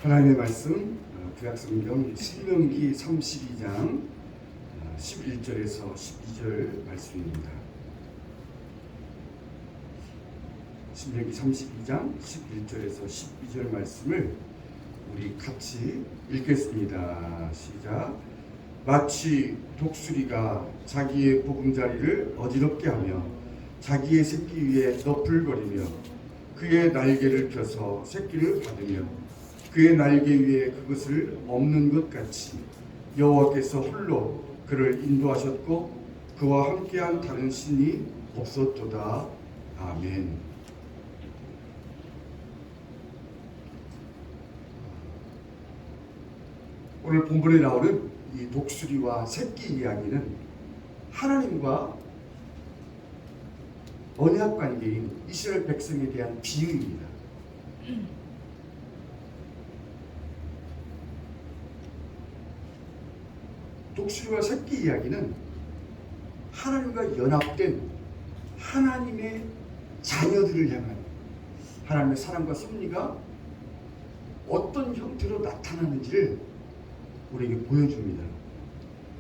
하나님의 말씀 구약성경 신명기 32장 11절에서 12절 말씀입니다. 신명기 32장 11절에서 12절 말씀을 우리 같이 읽겠습니다. 시작. 마치 독수리가 자기의 보금자리를 어지럽게 하며 자기의 새끼 위에 너풀거리며 그의 날개를 펴서 새끼를 받으며 그의 날개 위에 그것을 엎는 것 같이 여호와께서 홀로 그를 인도하셨고 그와 함께한 다른 신이 없었도다. 아멘. 오늘 본문에 나오는 이 독수리와 새끼 이야기는 하나님과 언약 관계인 이스라엘 백성에 대한 비유입니다. 독수리와 새끼 이야기는 하나님과 연합된 하나님의 자녀들을 향한 하나님의 사랑과 섭리가 어떤 형태로 나타나는지를 우리에게 보여줍니다.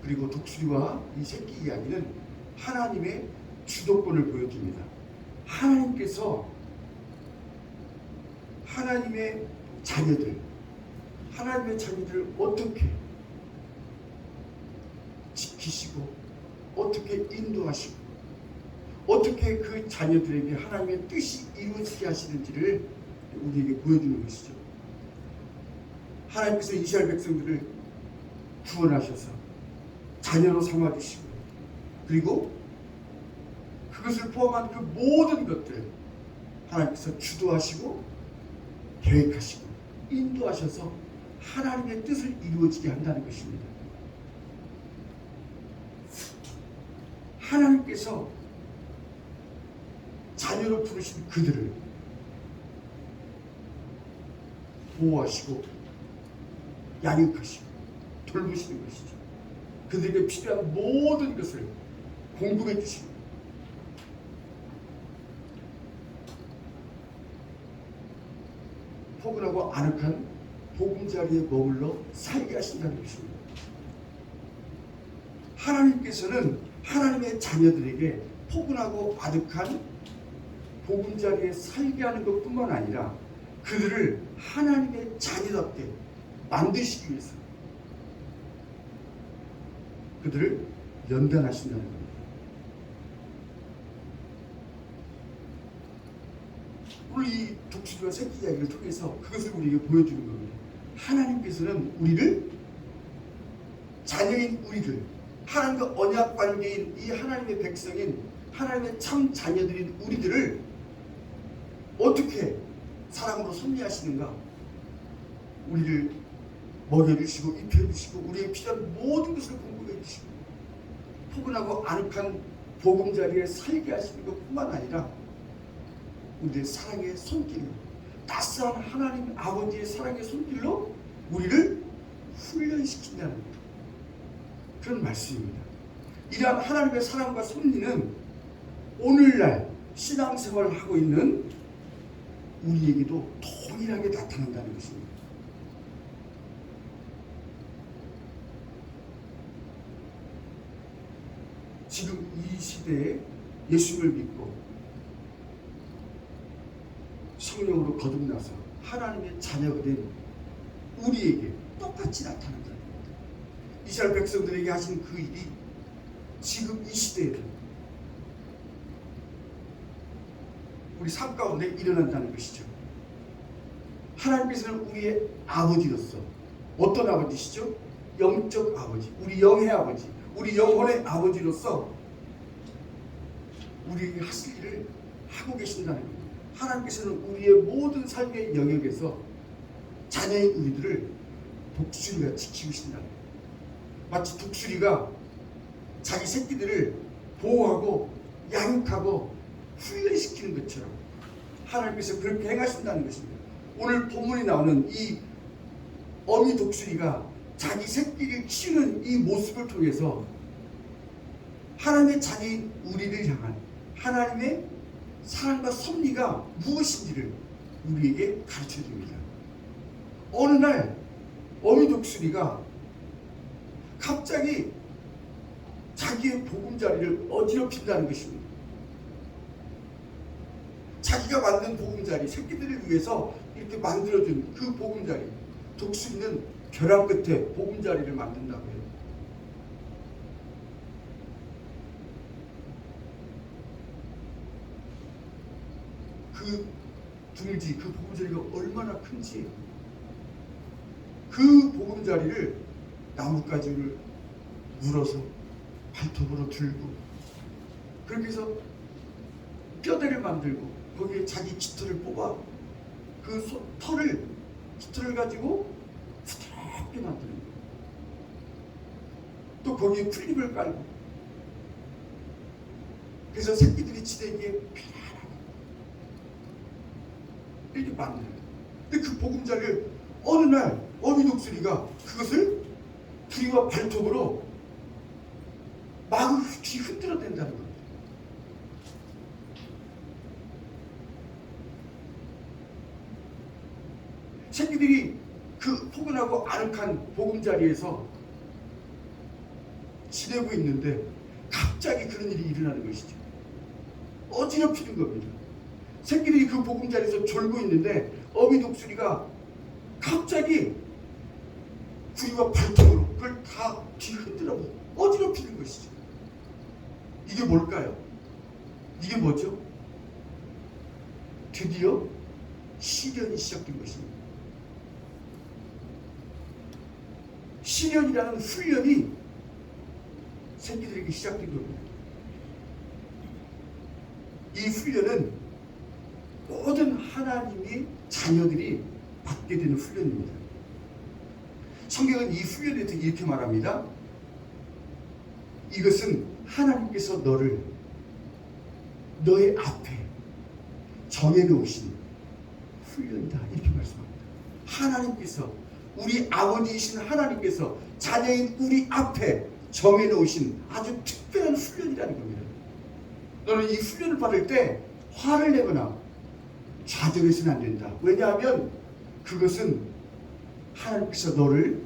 그리고 독수리와 이 새끼 이야기는 하나님의 주도권을 보여줍니다. 하나님께서 하나님의 자녀들을 어떻게 지키시고 어떻게 인도하시고 어떻게 그 자녀들에게 하나님의 뜻이 이루어지게 하시는지를 우리에게 보여주는 것이죠. 하나님께서 이스라엘 백성들을 구원하셔서 자녀로 삼아주시고 그리고 그것을 포함한 그 모든 것들을 하나님께서 주도하시고 계획하시고 인도하셔서 하나님의 뜻을 이루어지게 한다는 것입니다. 하나님께서 자녀로 부르신 그들을 보호하시고 양육하시고 돌보시는 것이죠. 그들에게 필요한 모든 것을 공급해 주시고 포근하고 아늑한 보금자리에 머물러 살게 하신다는 것입니다. 하나님께서는 하나님의 자녀들에게 포근하고 아득한 보금자리에 살게 하는 것뿐만 아니라 그들을 하나님의 자녀답게 만드시기 위해서 그들을 연단하신다는 겁니다. 오늘 이 독수리와 새끼 이야기를 통해서 그것을 우리에게 보여주는 겁니다. 하나님께서는 우리를, 자녀인 우리를, 하나님과 언약 관계인 이 하나님의 백성인 하나님의 참 자녀들인 우리들을 어떻게 사랑으로 섭리하시는가? 우리를 먹여주시고 입혀주시고 우리의 필요한 모든 것을 공급해주시고 포근하고 아늑한 보금자리에 살게 하시는 것뿐만 아니라 우리의 사랑의 손길로, 따스한 하나님 아버지의 사랑의 손길로 우리를 훈련시킨다는 그런 말씀입니다. 이러한 하나님의 사랑과 섭리는 오늘날 신앙생활을 하고 있는 우리에게도 동일하게 나타난다는 것입니다. 지금 이 시대에 예수를 믿고 성령으로 거듭나서 하나님의 자녀가 된 우리에게 똑같이 나타난다는 겁니다. 이스라엘 백성들에게 하신 그 일이 지금 이 시대에도 우리 삶 가운데 일어난다는 것이죠. 하나님께서는 우리의 아버지로서 어떤 아버지시죠? 영적 아버지, 우리 영의 아버지, 우리 영혼의 아버지로서 우리에게 하실 일을 하고 계신다는 겁니다. 하나님께서는 우리의 모든 삶의 영역에서 자녀인 우리들을 독수리가 지키고 계신다는 겁니다. 마치 독수리가 자기 새끼들을 보호하고 양육하고 훈련시키는 것처럼 하나님께서 그렇게 행하신다는 것입니다. 오늘 본문에 나오는 이 어미 독수리가 자기 새끼를 키우는 이 모습을 통해서 하나님의 자녀인 우리를 향한 하나님의 사랑과 섭리가 무엇인지를 우리에게 가르쳐 줍니다. 어느 날 어미 독수리가 갑자기 자기의 보금자리를 어지럽힌다는 것입니다. 자기가 만든 보금자리, 새끼들을 위해서 이렇게 만들어준 그 보금자리, 독수리는 벼랑 끝에 보금자리를 만든다고 해요. 그 둥지, 그 보금자리가 얼마나 큰지, 그 보금자리를 나뭇가지를 물어서 발톱으로 들고, 그렇게 해서 뼈대를 만들고 거기에 자기 깃털을 뽑아 그 깃털을 가지고 부드럽게 만드는 거예요. 또 거기에 풀잎을 깔고, 그래서 새끼들이 지내기에 편안하게 이렇게 만드는 거예요. 근데 그 보금자리를 어느 날 어미 독수리가 그것을 귀와 발톱으로 막 흔들어 댄다는 거예요. 새끼들이 그 포근하고 아늑한 보금자리에서 지내고 있는데 갑자기 그런 일이 일어나는 것이죠. 어지럽히는 겁니다. 새끼들이 그 보금자리에서 졸고 있는데 어미 독수리가 갑자기 귀와 발톱으로 그걸 다 뒤흔들어 어지럽히는 것이죠. 이게 뭘까요? 이게 뭐죠? 드디어 시련이 시작된 것입니다. 시련이라는 훈련이 새끼들에게 시작된 겁니다. 이 훈련은 모든 하나님의 자녀들이 받게 되는 훈련입니다. 성경은 이 훈련에 대해 이렇게 말합니다. 이것은 하나님께서 너를 너의 앞에 정해놓으신 훈련이다, 이렇게 말씀합니다. 하나님께서, 우리 아버지이신 하나님께서 자녀인 우리 앞에 정해놓으신 아주 특별한 훈련이라는 겁니다. 너는 이 훈련을 받을 때 화를 내거나 좌절해서는 안 된다. 왜냐하면 그것은 하나님께서 너를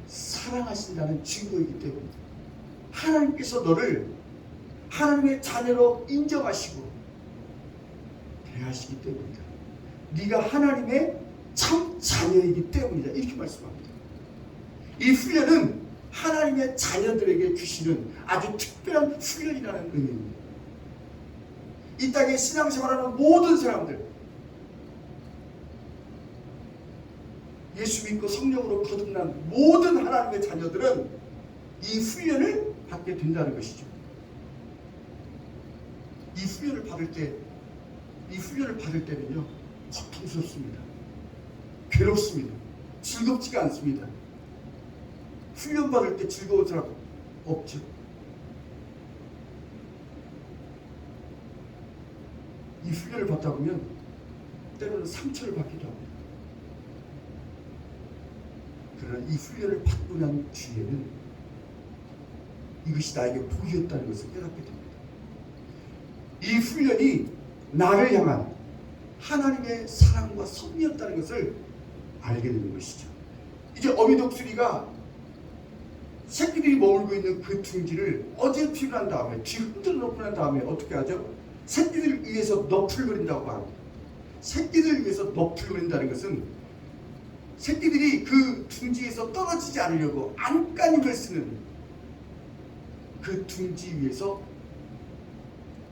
사랑하신다는 증거이기 때문입니다. 하나님께서 너를 하나님의 자녀로 인정하시고 대하시기 때문이다. 네가 하나님의 참 자녀이기 때문이다, 이렇게 말씀합니다. 이 훈련은 하나님의 자녀들에게 주시는 아주 특별한 훈련이라는 의미입니다. 이 땅에 신앙생활하는 모든 사람들, 예수 믿고 성령으로 거듭난 모든 하나님의 자녀들은 이 훈련을 받게 된다는 것이죠. 이 훈련을 받을 때는요, 고통스럽습니다. 괴롭습니다. 즐겁지가 않습니다. 훈련 받을 때 즐거운 사람 없죠. 이 훈련을 받다 보면 때로는 상처를 받기도 합니다. 그러나 이 훈련을 받고 난 뒤에는 이것이 나에게 복이었다는 것을 깨닫게 됩니다. 이 훈련이 나를 향한 하나님의 사랑과 섭리였다는 것을 알게 되는 것이죠. 이제 어미 독수리가 새끼들이 머물고 있는 그 둥지를 어지럽히고 난 다음에, 뒤흔들어 놓고 난 다음에 어떻게 하죠? 새끼들을 위해서 너풀거린다고 말합니다. 새끼들을 위해서 너풀거린다는 것은 새끼들이 그 둥지에서 떨어지지 않으려고 안간힘을 쓰는 그 둥지 위에서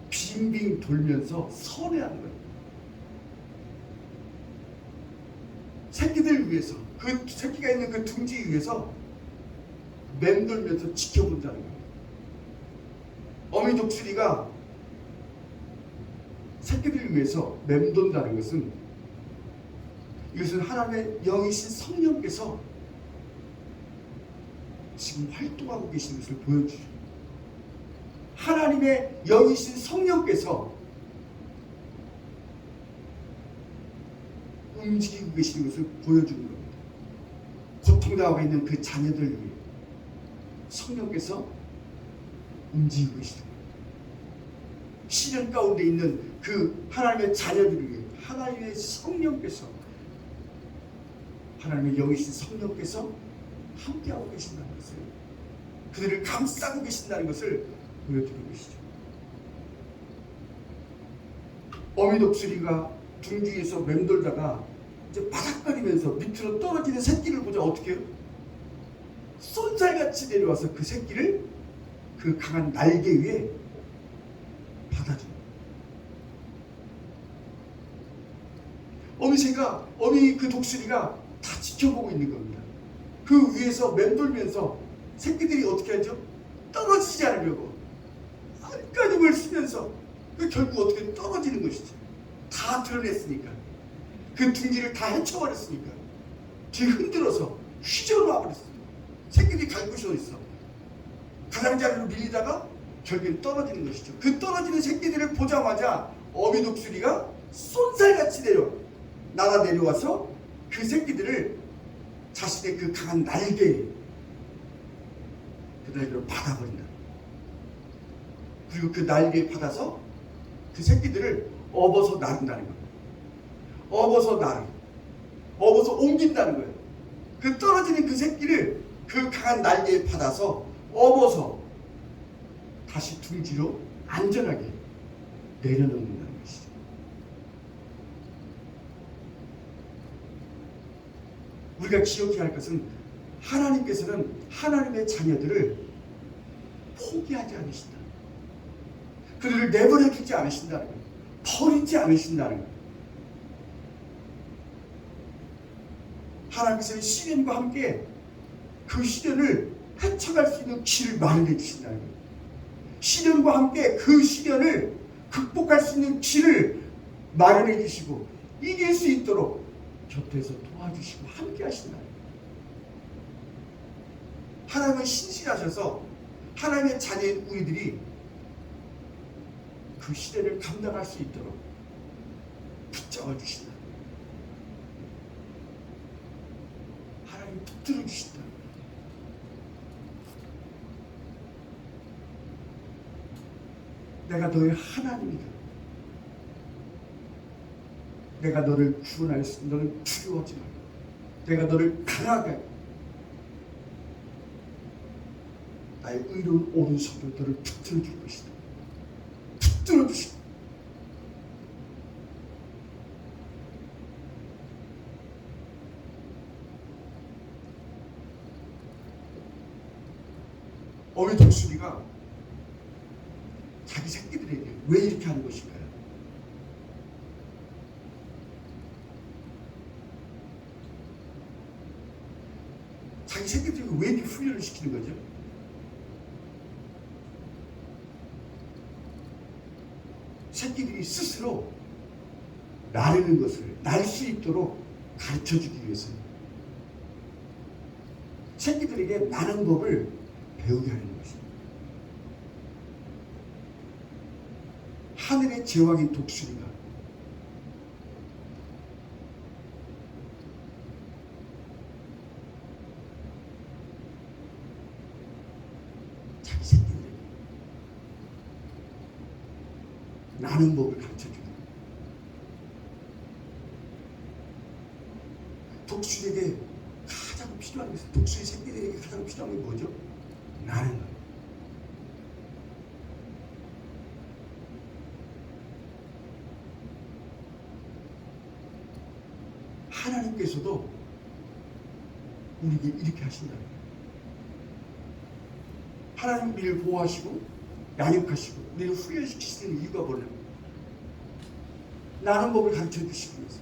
빙빙 돌면서 선회하는 거예요. 새끼들 위해서, 그 새끼가 있는 그 둥지 위에서 맴돌면서 지켜본다는 거예요. 어미 독수리가 새끼들을 위해서 맴돈다는 것은, 이것은 하나님의 영이신 성령께서 지금 활동하고 계시는 것을 보여주죠. 하나님의 영이신 성령께서 움직이고 계시는 것을 보여주는 겁니다. 고통당하고 있는 그 자녀들 위해 성령께서 움직이고 계시는 겁니다. 시련 가운데 있는 그 하나님의 자녀들을 위해 하나님의 성령께서 하나님의 영이신 성령께서 함께하고 계신다는 것을, 그들을 감싸고 계신다는 것을 보여주는 것이죠. 어미 독수리가 둥지에서 맴돌다가 이제 바닥거리면서 밑으로 떨어지는 새끼를 보자 어떻게 해요? 쏜살같이 내려와서 그 새끼를 그 강한 날개 위에 받아줍니다. 어미 그 독수리가 다 지켜보고 있는 겁니다. 그 위에서 맴돌면서 새끼들이 어떻게 하죠? 떨어지지 않으려고 안간힘을 쓰면서 그 결국 어떻게 떨어지는 것이죠. 다 드러냈으니까, 그 둥지를 다 헤쳐버렸으니까 뒤 흔들어서 휘저어놔버렸어요. 새끼들이 갈 곳이 어딨어. 가장자리로 밀리다가 결국엔 떨어지는 것이죠. 그 떨어지는 새끼들을 보자마자 어미 독수리가 쏜살같이 날아 내려와서 그 새끼들을 자신의 그 강한 날개에 그 날개로 받아버린다. 그리고 그 날개에 받아서 그 새끼들을 업어서 나른다는 거예요. 업어서 옮긴다는 거예요. 그 떨어지는 그 새끼를 그 강한 날개에 받아서 업어서 다시 둥지로 안전하게 내려놓는다는 것이죠. 우리가 기억해야 할 것은 하나님께서는 하나님의 자녀들을 포기하지 않으신다. 그들을 내버려 두지 않으신다는 거예요. 버리지 않으신다는 거예요. 하나님께서는 시련과 함께 그 시련을 헤쳐갈 수 있는 길을 마련해 주신다는 거예요. 시련과 함께 그 시련을 극복할 수 있는 길을 마련해 주시고 이길 수 있도록 곁에서 도와주시고 함께 하신다는 거예요. 하나님은 신실하셔서 하나님의 자녀인 우리들이 그 시대를 감당할 수 있도록 붙잡아 주신다. 하나님 붙들어 주신다. 내가 너의 하나님이다. 내가 너를 구원하였으니 너는 두려워하지 말라. 내가 너를 강하게 나의 의로운 오른손으로 너를 붙들어 줄 것이다. 붙들어 주시고 어미 독수리가 자기 새끼들에게 왜 이렇게 하는 것일까요? 자기 새끼들에게 왜 이렇게 훈련을 시키는 거죠? 새끼들이 스스로 나르는 것을 날 수 있도록 가르쳐주기 위해서입니다. 새끼들에게 나는 법을 배우게 하는 것입니다. 하늘의 제왕인 독수리가 자기 새끼들에게 나는 법을 가르쳐주는 거예요. 독수리에게 가장 필요한 것은, 독수리 새끼들에게 가장 필요한 게 뭐죠? 나는 거예요. 하나님께서도 우리에게 이렇게 하신다는 거예요. 하나님 우리를 보호하시고 양육하시고 우리를 훈련시키시는 이유가 뭐냐면 나는 법을 가르쳐 주시기 위해서.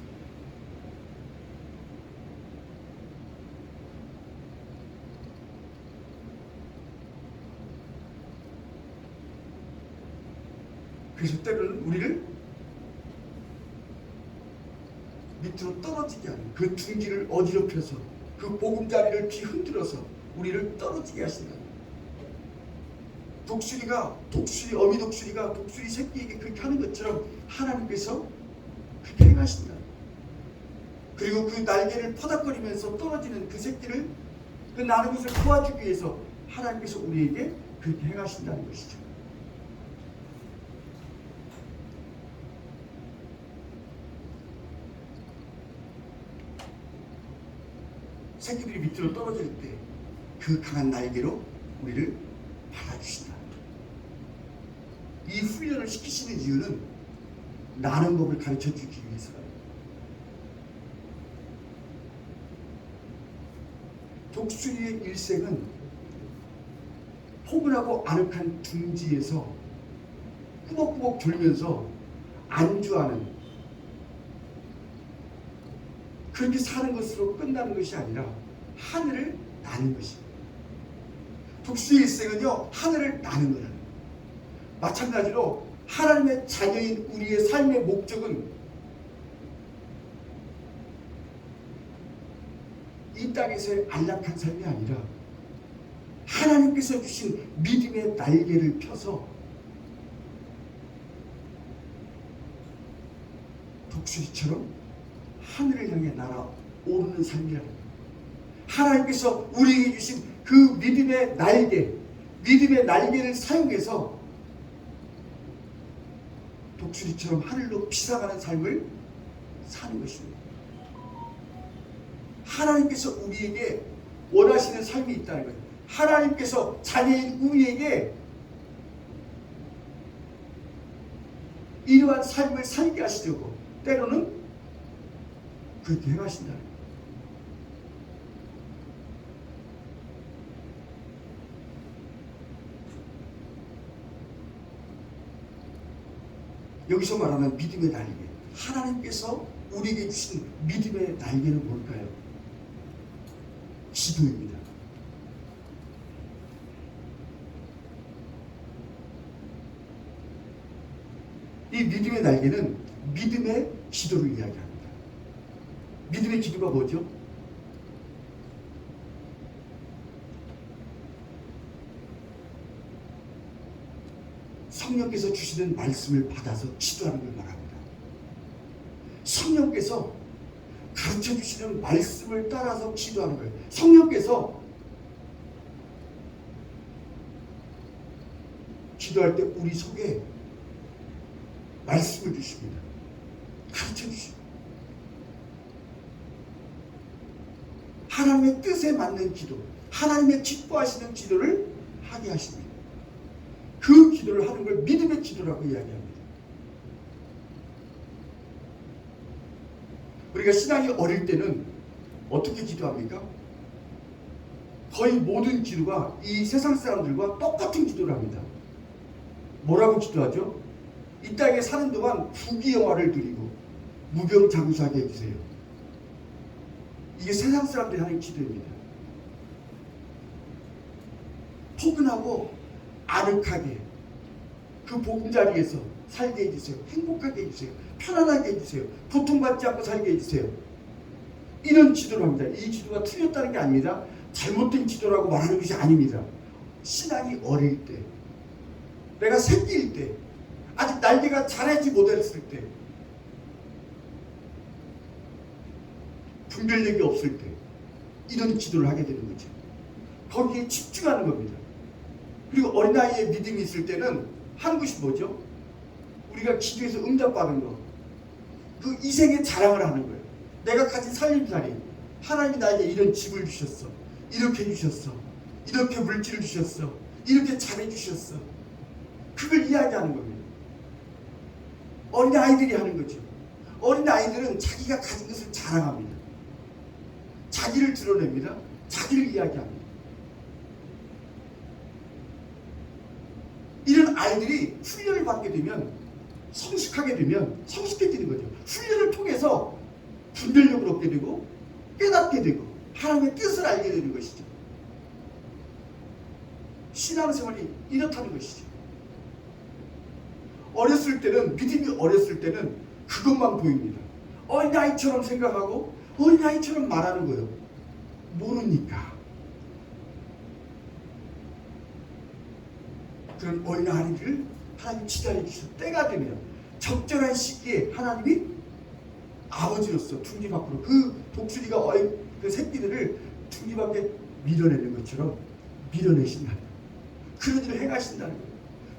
그래서 때로는 우리를 밑으로 떨어지게 하는 그 둥지를 어지럽혀서 그 보금자리를 뒤흔들어서 우리를 떨어지게 하신다. 어미 독수리가 독수리 새끼에게 그렇게 하는 것처럼 하나님께서 그렇게 행하신다. 그리고 그 날개를 퍼닥거리면서 떨어지는 그 새끼를 그 나는 것을 도와주기 위해서 하나님께서 우리에게 그렇게 행하신다는 것이죠. 새끼들이 밑으로 떨어질 때 그 강한 날개로 우리를 받아주신다. 이 훈련을 시키시는 이유는 나는 법을 가르쳐 주기 위해서다. 독수리의 일생은 포근하고 아늑한 둥지에서 꾸벅꾸벅 졸면서 안주하는 그렇게 사는 것으로 끝나는 것이 아니라 하늘을 나는 것입니다. 독수리의 일생은요, 하늘을 나는 거라는 거예요. 마찬가지로 하나님의 자녀인 우리의 삶의 목적은 이 땅에서의 안락한 삶이 아니라 하나님께서 주신 믿음의 날개를 펴서 독수리처럼 하늘을 향해 날아오르는 삶이라는 거예요. 하나님께서 우리에게 주신 그 믿음의 날개를 사용해서 독수리처럼 하늘로 피상하는 삶을 사는 것입니다. 하나님께서 우리에게 원하시는 삶이 있다는 거예요. 하나님께서 자녀인 우리에게 이러한 삶을 살게 하시려고 때로는 그렇게 행하신다는 거예요. 여기서 말하는 믿음의 날개, 하나님께서 우리에게 주신 믿음의 날개는 뭘까요? 기도입니다. 이 믿음의 날개는 믿음의 기도를 이야기합니다. 믿음의 기도가 뭐죠? 성령께서 주시는 말씀을 받아서 기도하는 걸 말합니다. 성령께서 가르쳐 주시는 말씀을 따라서 기도하는 거예요. 성령께서 기도할 때 우리 속에 말씀을 주십니다. 가르쳐 주십니다. 하나님의 뜻에 맞는 기도, 하나님의 기뻐하시는 기도를 하게 하십니다. 그 기도를 하는 걸 믿음의 기도라고 이야기합니다. 우리가 신앙이 어릴 때는 어떻게 기도합니까? 거의 모든 기도가 이 세상 사람들과 똑같은 기도를 합니다. 뭐라고 기도하죠? 이 땅에 사는 동안 부귀영화를 누리고 무병장수하게 해주세요. 이게 세상 사람들이 하는 기도입니다. 포근하고 아늑하게 그 보금자리에서 살게 해주세요. 행복하게 해주세요. 편안하게 해주세요. 고통받지 않고 살게 해주세요. 이런 기도를 합니다. 이 기도가 틀렸다는 게 아니라 잘못된 기도라고 말하는 것이 아닙니다. 신앙이 어릴 때, 내가 새끼일 때, 아직 날개가 자라지 못했을 때, 분별력이 없을 때 이런 기도를 하게 되는 거죠. 거기에 집중하는 겁니다. 그리고 어린아이의 믿음이 있을 때는 하는 것이 뭐죠? 우리가 기도해서 응답받은 거, 그 이생의 자랑을 하는 거예요. 내가 가진 살림살이, 하나님이 나에게 이런 집을 주셨어, 이렇게 주셨어, 이렇게 물질을 주셨어, 이렇게 잘해주셨어. 그걸 이야기하는 겁니다. 어린아이들이 하는 거죠. 어린아이들은 자기가 가진 것을 자랑합니다. 자기를 드러냅니다. 자기를 이야기합니다. 이런 아이들이 훈련을 받게 되면, 성숙하게 되면 성숙해지는 거죠. 훈련을 통해서 분별력을 얻게 되고 깨닫게 되고 하나님의 뜻을 알게 되는 것이죠. 신앙생활이 이렇다는 것이죠. 어렸을 때는, 믿음이 어렸을 때는 그것만 보입니다. 어린아이처럼 생각하고 어린아이처럼 말하는 거예요. 모르니까. 그런 어린아이들을 하나님 기다려 주셔서 때가 되면 적절한 시기에 하나님이 아버지로서 둥지 밖으로 그 독수리가 그 새끼들을 둥지 밖에 밀어내는 것처럼 밀어내신다는 거예요. 그런 일을 행하신다는 거예요.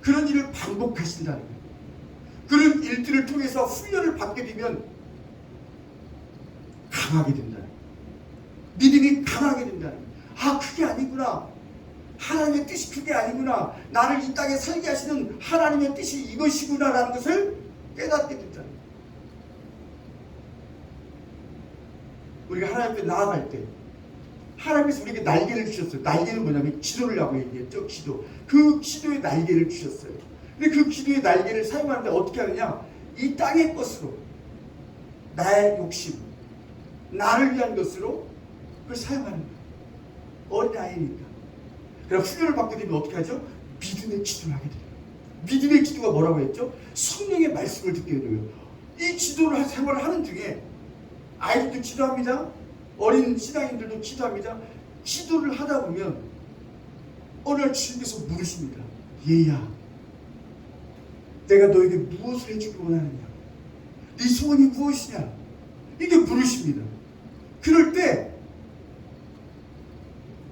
그런 일을 반복하신다는 거예요. 그런 일들을 통해서 훈련을 받게 되면 강하게 된다는 거예요. 믿음이 강하게 된다는 거예요. 아, 그게 아니구나. 하나님의 뜻이 그게 아니구나. 나를 이 땅에 살게 하시는 하나님의 뜻이 이것이구나라는 것을 깨닫게 된다는 거예요. 우리가 하나님 앞에 나아갈 때 하나님께서 우리에게 날개를 주셨어요. 날개는 뭐냐면 기도를 하고 얘기했죠. 기도. 그 기도의 날개를 주셨어요. 근데 그 기도의 날개를 사용하는데 어떻게 하느냐? 이 땅의 것으로, 나의 욕심, 나를 위한 것으로 그걸 사용하는 거예요. 어린아이니까. 그럼 훈련을 받게 되면 어떻게 하죠? 믿음의 기도를 하게 돼요. 믿음의 기도가 뭐라고 했죠? 성령의 말씀을 듣게 돼요. 이 기도를 생활을 하는 중에 아이들도 기도합니다. 어린 신앙인들도 기도합니다. 기도를 하다 보면 어느 날 주님께서 물으십니다. 얘야, 내가 너에게 무엇을 해주기 원하느냐? 네 소원이 무엇이냐? 이게 물으십니다. 그럴 때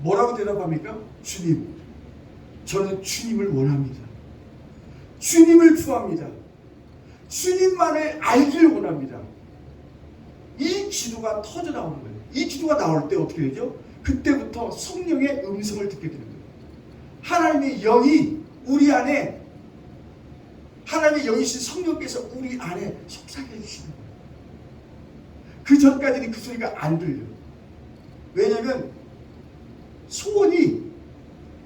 뭐라고 대답합니까? 주님, 저는 주님을 원합니다. 주님을 구합니다. 주님만을 알기를 원합니다. 이 기도가 터져 나오는 거예요. 이 기도가 나올 때 어떻게 되죠? 그때부터 성령의 음성을 듣게 되는 거예요. 하나님의 영이 우리 안에, 하나님의 영이신 성령께서 우리 안에 속삭여 주시는 거예요. 그 전까지는 그 소리가 안 들려요. 왜냐하면 소원이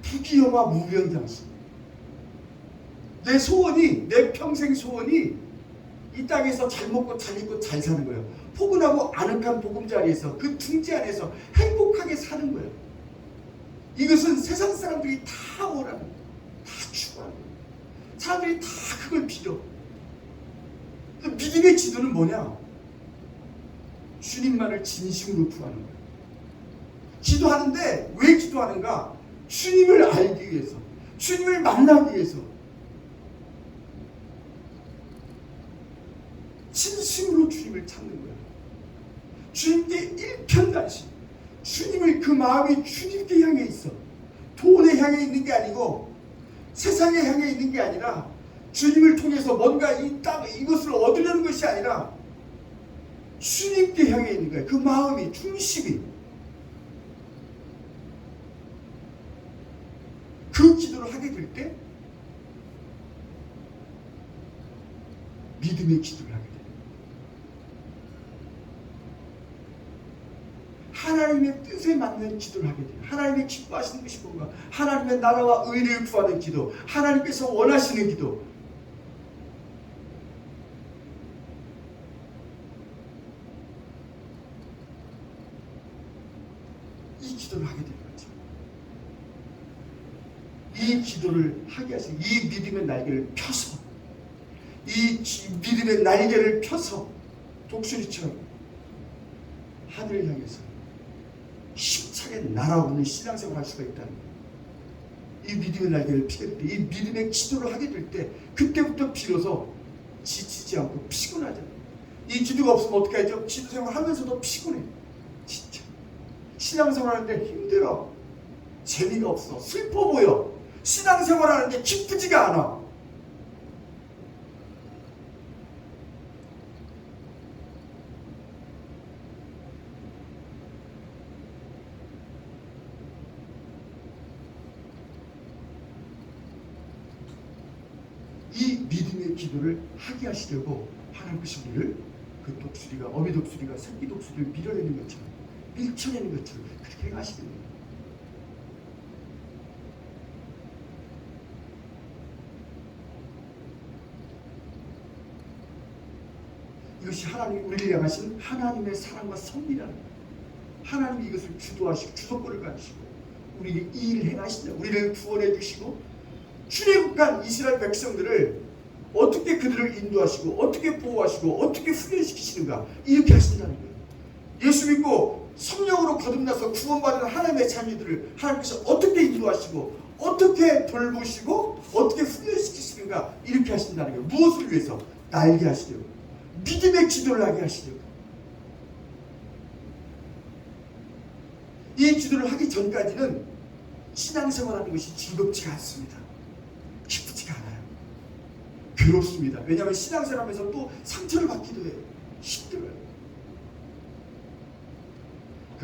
부귀영화 무병장수. 내 소원이, 내 평생 소원이 이 땅에서 잘 먹고 잘 입고 잘 사는 거예요. 포근하고 아늑한 보금자리에서 그 둥지 안에서 행복하게 사는 거예요. 이것은 세상 사람들이 다 원하는 거예요. 다 추구하는 거예요. 사람들이 다 그걸 빌어. 믿음의 기도는 뭐냐? 주님만을 진심으로 구하는 거예요. 기도하는데 왜 기도하는가? 주님을 알기 위해서, 주님을 만나기 위해서, 진심으로 주님을 찾는 거예요. 주님께 일편단심. 주님을, 그 마음이 주님께 향해 있어. 돈에 향해 있는 게 아니고 세상에 향해 있는 게 아니라 주님을 통해서 뭔가 이 땅, 이것을 얻으려는 것이 아니라 주님께 향해 있는 거예요. 그 마음이, 중심이. 그 기도를 하게 될 때 믿음의 기도를 하게 돼요. 하나님의 뜻에 맞는 기도를 하게 돼요. 하나님이 기뻐하시는 것이 뭔가? 하나님의 나라와 의를 구하는 기도, 하나님께서 원하시는 기도. 이 기도를 하게 되는 거죠. 이 기도를 하게 하신, 이 믿음의 날개를 펴서, 이 믿음의 날개를 펴서 독수리처럼 하늘을 향해서 힘차게 날아오는 신앙생활을 할 수가 있다는 거예요. 이 믿음의 날개를 피게 될 때, 이 믿음의 기도를 하게 될 때, 그때부터 비로소 지치지 않고 피곤하잖아요. 이 기도가 없으면 어떻게 하죠? 기도생활 하면서도 피곤해. 진짜 신앙생활 하는데 힘들어. 재미가 없어. 슬퍼 보여. 신앙생활 하는데 기쁘지가 않아. 이 믿음의 기도를 하게 하시려고 하나님께서 우리를, 그 독수리가, 어미 독수리가 새끼 독수리를 밀어내는 것처럼, 밀쳐내는 것처럼 그렇게 행하시는 거예요. 이것이 하나님이 우리를 향하신 하나님의 사랑과 섭리라는 거예요. 하나님이 이것을 주도하시고 주도권을 가지시고 우리에게 이 일을 행하신다. 우리를 구원해 주시고 출애굽한 이스라엘 백성들을 어떻게 그들을 인도하시고 어떻게 보호하시고 어떻게 훈련시키시는가, 이렇게 하신다는 거예요. 예수 믿고 성령으로 거듭나서 구원받은 하나님의 자녀들을 하나님께서 어떻게 인도하시고 어떻게 돌보시고 어떻게 훈련시키시는가, 이렇게 하신다는 거예요. 무엇을 위해서? 날게 하시려고, 믿음의 기도를 하게 하시려고. 이 기도를 하기 전까지는 신앙생활하는 것이 즐겁지가 않습니다. 기쁘지가 않아요. 괴롭습니다. 왜냐하면 신앙생활하면서 또 상처를 받기도 해요. 힘들어요.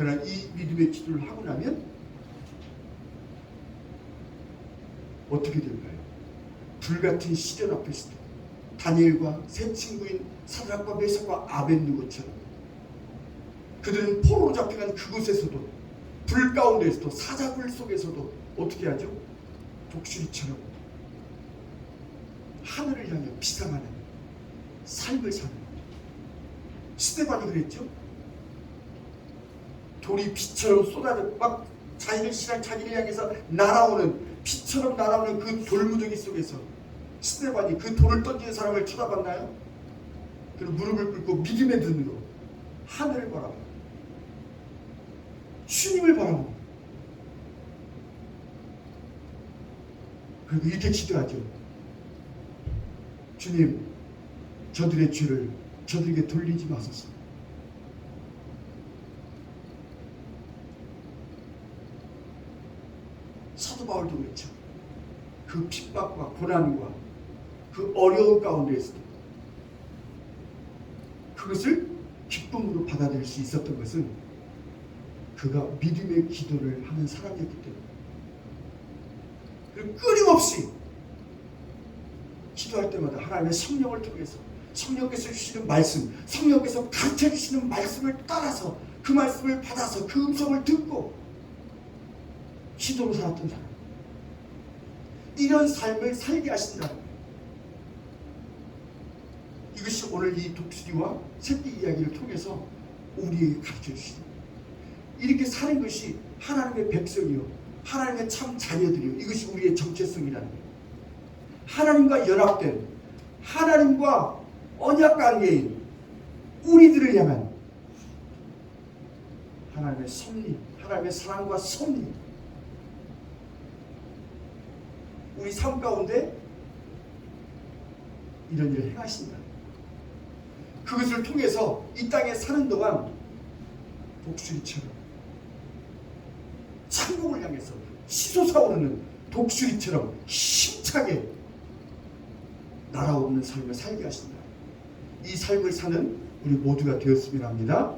그러나 이 믿음의 기도를 하고 나면 어떻게 될까요? 불같은 시련 앞에서도 다니엘과 세 친구인 사드락과 메삭과 아벳느고처럼 그들은 포로로 잡혀간 그곳에서도 불 가운데에서도 사자굴 속에서도 어떻게 하죠? 독수리처럼 하늘을 향해 비상하는 삶을 사는 스데반이 그랬죠? 돌이 비처럼 쏟아져 막 자기를 향해서 날아오는 비처럼 날아오는 그 돌무더기 속에서 스데반이 그 돌을 던지는 사람을 쳐다봤나요? 그리고 무릎을 꿇고 믿음의 눈으로 하늘을 바라봐 주님을 바라봐 그리고 이렇게 기도하죠. 주님, 저들의 죄를 저들에게 돌리지 마소서. 사도 바울도 그렇죠. 그 핍박과 고난과 그 어려움 가운데에서도 그것을 기쁨으로 받아들일 수 있었던 것은 그가 믿음의 기도를 하는 사람이었기 때문에 그리고 끊임없이 기도할 때마다 하나님의 성령을 통해서 성령께서 주시는 말씀, 성령께서 가르쳐 주시는 말씀을 따라서 그 말씀을 받아서 그 음성을 듣고 기도로 살았던 사람, 이런 삶을 살게 하신다. 이것이 오늘 이 독수리와 새끼 이야기를 통해서 우리에게 가르쳐 주시는, 이렇게 사는 것이 하나님의 백성이요 하나님의 참 자녀들이요, 이것이 우리의 정체성이라는 거예요. 하나님과 연합된, 하나님과 언약 관계인 우리들을 향한 하나님의 섭리, 하나님의 사랑과 섭리, 우리 삶 가운데 이런 일을 행하신다. 그것을 통해서 이 땅에 사는 동안 독수리처럼 천국을 향해서 솟아오르는 독수리처럼 힘차게 날아오르는 삶을 살게 하신다. 이 삶을 사는 우리 모두가 되었으면 합니다.